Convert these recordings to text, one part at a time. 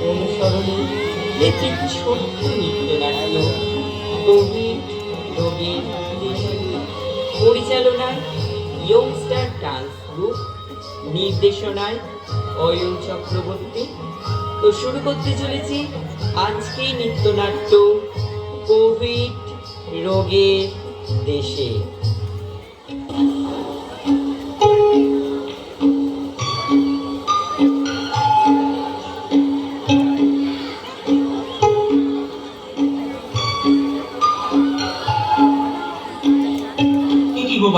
অনুসরণে একটি ছোট্ট নৃত্যনাট্য কোভিড রোগীর দেশে পরিচালনায় ইয়ংস্টার ডান্স গ্রুপ, নির্দেশনায় অয়ন চক্রবর্তী। তো শুরু করতে চলেছি আজকে নৃত্যনাট্য কোভিড রোগের দেশে।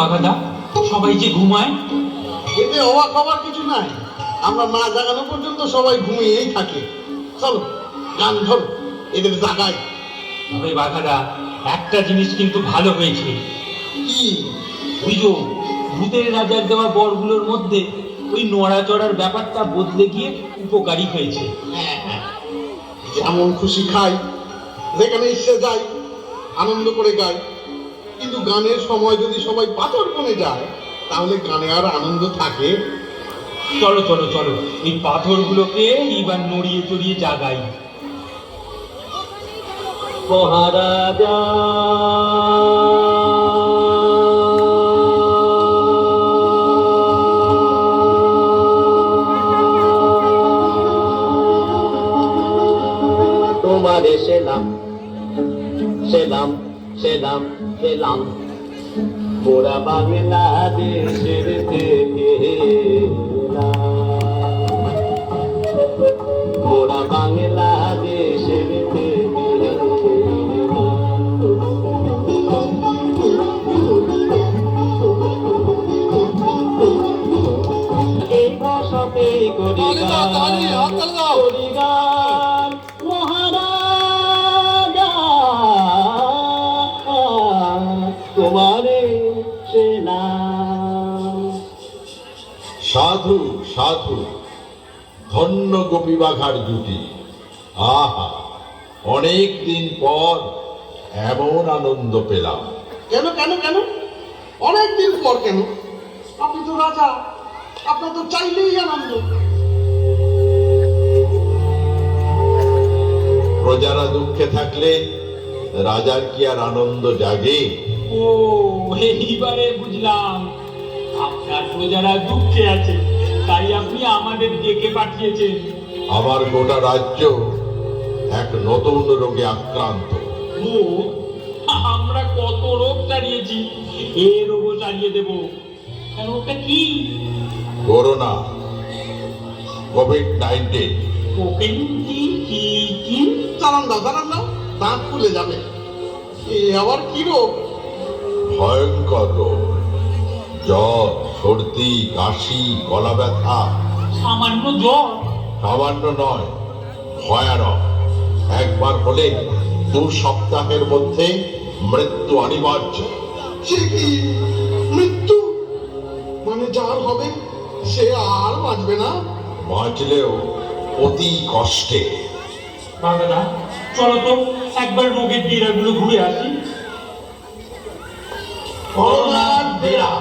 বাঘাদা সবাই যে ঘুমায়, এতে অবাক হবার কিছু নাই। আমরা না জাগানো পর্যন্ত সবাই ঘুমিয়েই থাকে। চলো গান ধরো, এদের জাগাই। তবে বাঘাদা একটা জিনিস কিন্তু ভালো হয়েছে। কি? ওই যে ভূতের রাজার দেওয়া বরগুলোর মধ্যে ওই নড়াচড়ার ব্যাপারটা বদলে গিয়ে উপকারী হয়েছে। যেমন খুশি খাই, যেখানে ইচ্ছে যাই, আনন্দ করে গাই। কিন্তু গানের সময় যদি সবাই পাথর বনে যায়, তাহলে গানে আর আনন্দ থাকে? চলো চলো চলো, এই পাথরগুলোকে এইবার নড়িয়ে চড়িয়ে জাগাই। মহারাজা তোমারে সেলাম সেলাম সেলাম সেলাম, গোড়া বাংলাদেশের থেকে গোড়া বাংলাদেশের থেকে। এই ভাষাতে করি গান মহারাজা, তোমারে সেলাম। সাধু সাধু, ধন্য গোপী বাঘার জুটি। আহা, অনেক দিন পর এমন আনন্দ পেলাম। কেন কেন কেন অনেকদিন পর কেন? আপনি তো রাজা, আপনার তো চাইলেই আনন্দ। প্রজারা দুঃখে থাকলে রাজার কি আর আনন্দ জাগে? ও, এইবারে বুঝলাম আপনার প্রজারা দুঃখে আছে, তাই আপনি আমাদের ডেকে পাঠিয়েছেন। আমার গোটা রাজ্য এক নতুন রোগে আক্রান্ত। ও, আমরা কত রোগ সারিয়েছি, এ রোগও সারিয়ে দেব। কেন, ওটা কি? Corona, COVID-19. ওকে কি কি কি? জানান দাও, দাঁত ফুলে যাবে। এ আবার কি রোগ? ভয়ঙ্কর রোগ। জ্বর, সর্দি, কাশি, গলা ব্যথা। সামান্য জ্বর? সামান্য নয়, ভয়ানক। একবার হলে 2 সপ্তাহের মধ্যে মৃত্যু অনিবার্য। সে কি মৃত্যু? মানে যার হবে সে আর বাঁচবে না? বাঁচলেও অতি কষ্টে। বাবাদা, চলো তো একবার রোগের ডেরাগুলো ঘুরে আসি। করোনার ডেরা।